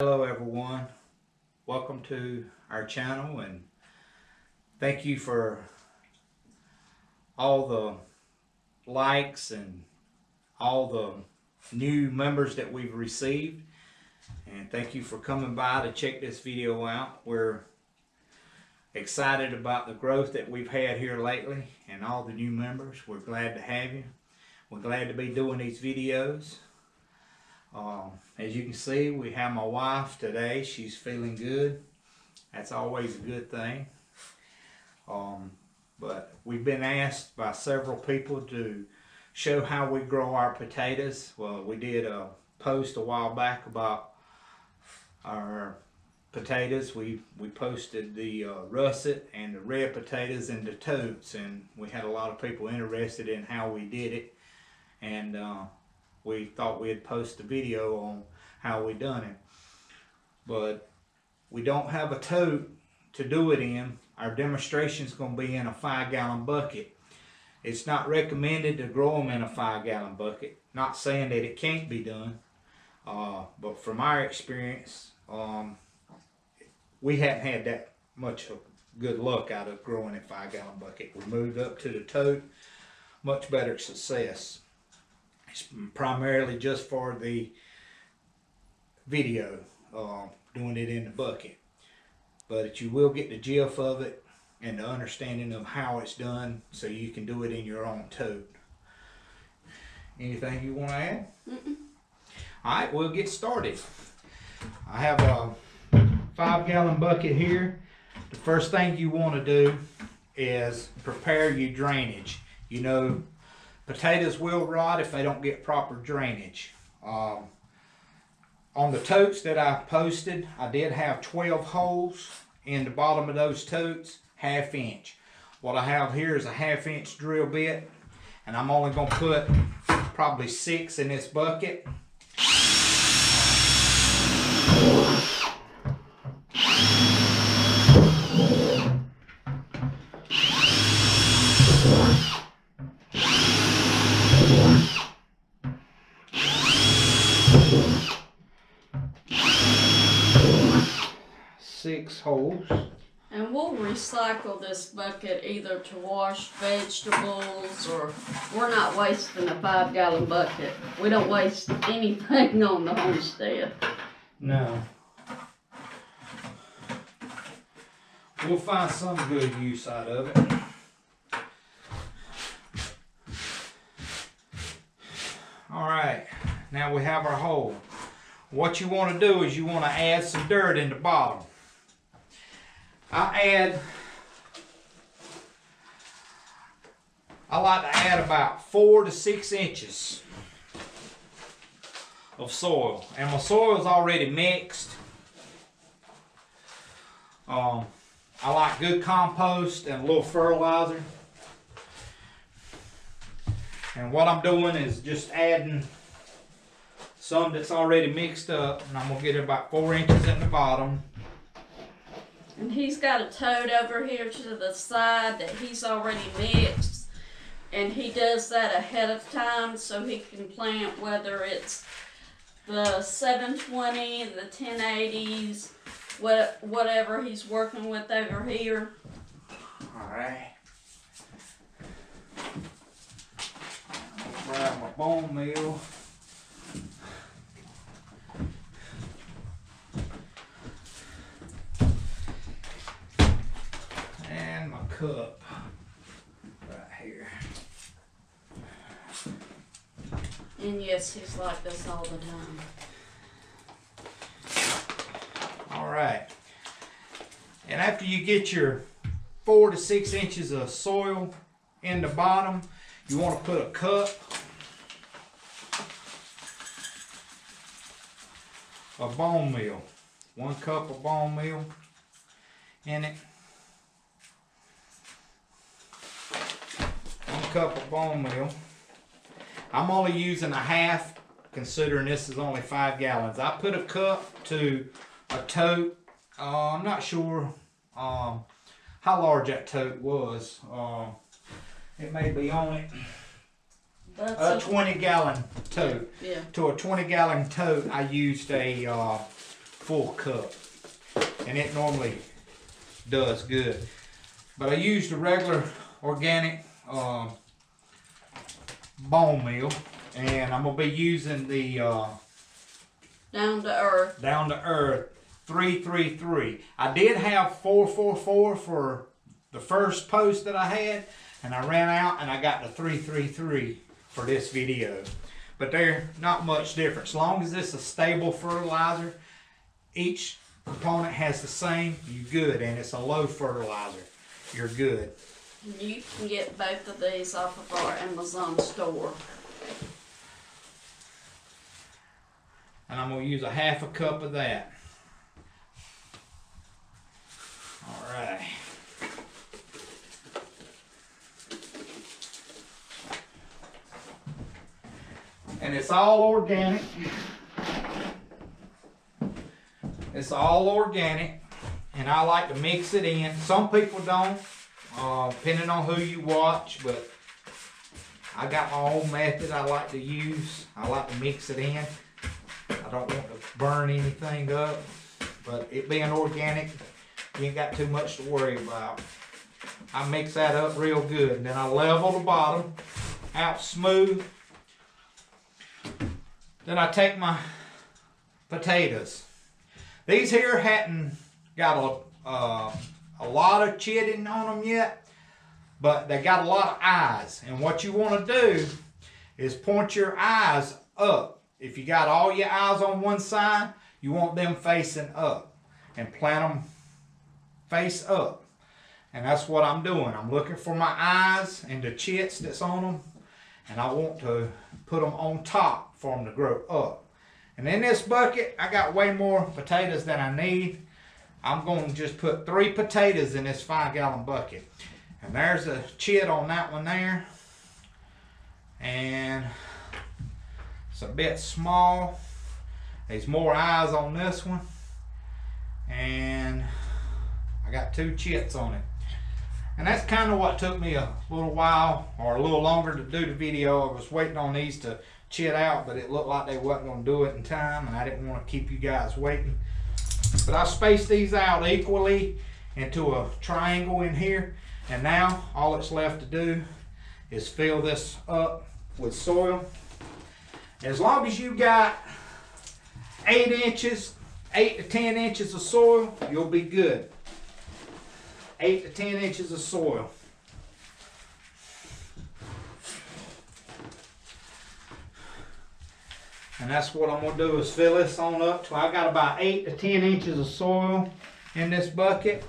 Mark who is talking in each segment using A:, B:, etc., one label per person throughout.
A: Hello everyone, welcome to our channel, and thank you for all the likes and all the new members that we've received, and thank you for coming by to check this video out. We're excited about the growth that we've had here lately and all the new members. We're glad to have you. We're glad to be doing these videos. As you can see, we have my wife today. She's feeling good. That's always a good thing. But we've been asked by several people to show how we grow our potatoes. Well, we did a post a while back about our potatoes. We posted the russet and the red potatoes and the totes, and we had a lot of people interested in how we did it, and we thought we'd post a video on how we done it. But we don't have a tote to do it in. Our demonstration is going to be in a 5-gallon bucket. It's not recommended to grow them in a 5-gallon bucket. Not saying that it can't be done, but from our experience, we haven't had that much of good luck out of growing in a 5-gallon bucket. We moved up to the tote, much better success. It's primarily just for the video, doing it in the bucket. But you will get the gist of it and the understanding of how it's done, so you can do it in your own tote. Anything you want to add? Alright, we'll get started. I have a 5-gallon bucket here. The first thing you want to do is prepare your drainage. You know, potatoes will rot if they don't get proper drainage. On the totes that I posted, I did have 12 holes in the bottom of those totes, 1/2 inch. What I have here is a 1/2 inch drill bit, and I'm only going to put probably 6 in this bucket. Holes.
B: And we'll recycle this bucket either to wash vegetables, or we're not wasting a 5-gallon bucket. We don't waste anything on the homestead.
A: No. We'll find some good use out of it. Alright, now we have our hole. What you want to do is you want to add some dirt in the bottom. I like to add about 4 to 6 inches of soil, and my soil is already mixed. I like good compost and a little fertilizer, and what I'm doing is just adding some that's already mixed up, and I'm going to get about 4 inches in the bottom.
B: And he's got a tote over here to the side that he's already mixed, and he does that ahead of time so he can plant, whether it's the 720, the 1080s, whatever he's working with over here.
A: Alright. Grab my bone meal. And my cup right here.
B: And yes, he's like this all the time.
A: Alright. And after you get your 4 to 6 inches of soil in the bottom, you want to put a cup of bone meal. 1 cup of bone meal in it. 1 cup of bone meal. I'm only using a half, considering this is only 5 gallons. I put a cup to a tote. I'm not sure how large that tote was. It may be on it. A 20-gallon tote.
B: Yeah.
A: To a 20-gallon tote, I used a full cup, and it normally does good. But I used the regular organic bone meal, and I'm gonna be using the
B: Down to Earth
A: 333. I did have 444 for the first post that I had, and I ran out and I got the 333 for this video. But they're not much different. As long as it's a stable fertilizer, each component has the same, you're good. And it's a low fertilizer, you're good.
B: You can get both of these off of our Amazon store.
A: And I'm going to use a half a cup of that. Alright. And it's all organic. It's all organic. And I like to mix it in. Some people don't, depending on who you watch, but I got my own method I like to use. I like to mix it in. I don't want to burn anything up, but it being organic, you ain't got too much to worry about. I mix that up real good, and then I level the bottom out smooth. Then I take my potatoes. These here hadn't got a lot of chitting on them yet, but they got a lot of eyes. And what you want to do is point your eyes up. If you got all your eyes on one side, you want them facing up, and plant them face up. And that's what I'm doing. I'm looking for my eyes and the chits that's on them, and I want to put them on top for them to grow up. And in this bucket, I got way more potatoes than I need. I'm going to just put 3 potatoes in this 5-gallon bucket. And there's a chit on that one there. And it's a bit small. There's more eyes on this one. And I got 2 chits on it. And that's kind of what took me a little while or a little longer to do the video. I was waiting on these to chit out, but it looked like they wasn't going to do it in time, and I didn't want to keep you guys waiting. But I spaced these out equally into a triangle in here, and now all it's left to do is fill this up with soil. As long as you got 8 to 10 inches of soil, you'll be good. 8 to 10 inches of soil. And that's what I'm going to do, is fill this on up till I got about 8 to 10 inches of soil in this bucket.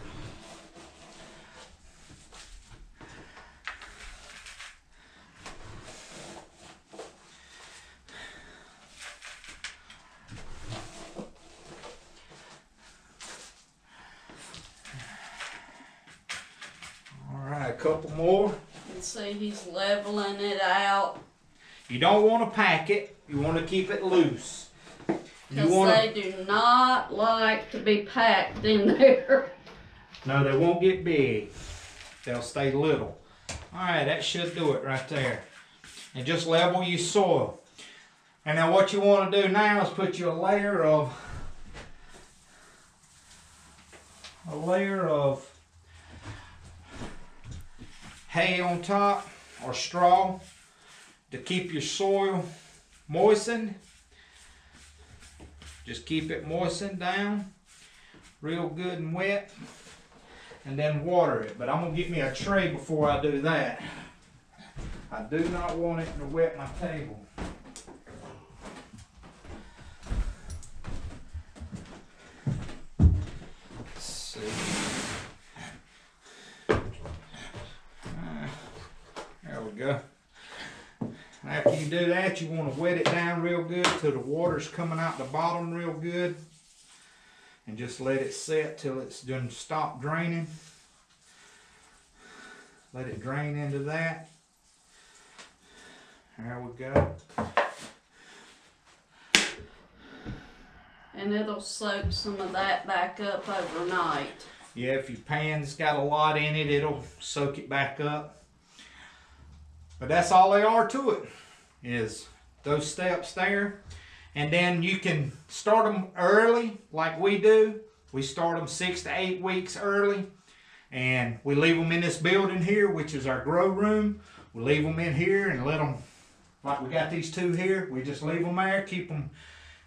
A: Alright, a couple more.
B: And see, he's leveling it out.
A: You don't want to pack it. You want to keep it loose.
B: Because they do not like to be packed in there.
A: No, they won't get big. They'll stay little. Alright, that should do it right there. And just level your soil. And now what you want to do now is put you a layer of hay on top, or straw, to keep your soil moistened. Just keep it moistened down real good and wet, and then water it. But I'm going to get me a tray before I do that. I do not want it to wet my table. Let's see. There we go. After you do that, you want to wet it down real good till the water's coming out the bottom real good. And just let it set till it's done stop draining. Let it drain into that. There we go.
B: And it'll soak some of that back up overnight.
A: Yeah, if your pan's got a lot in it, it'll soak it back up. But that's all they are to it, is those steps there. And then you can start them early like we do. We start them 6 to 8 weeks early. And we leave them in this building here, which is our grow room. We leave them in here and let them, like we got these two here, we just leave them there, keep them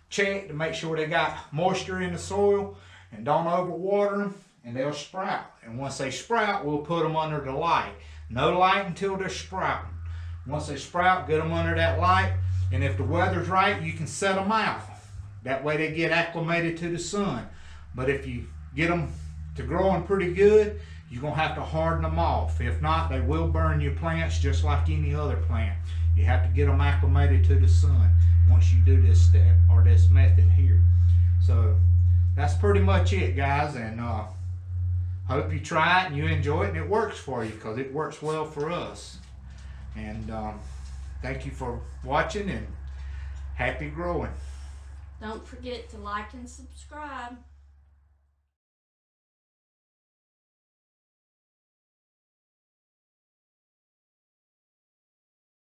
A: checked to make sure they got moisture in the soil and don't overwater them, and they'll sprout. And once they sprout, we'll put them under the light. No light until they're sprouting. Once they sprout, get them under that light, and if the weather's right, you can set them out. That way they get acclimated to the sun. But if you get them to growing pretty good, you're going to have to harden them off. If not, they will burn your plants just like any other plant. You have to get them acclimated to the sun once you do this step or this method here. So that's pretty much it, guys, and hope you try it and you enjoy it and it works for you, because it works well for us. And thank you for watching, and happy growing.
B: Don't forget to like and subscribe.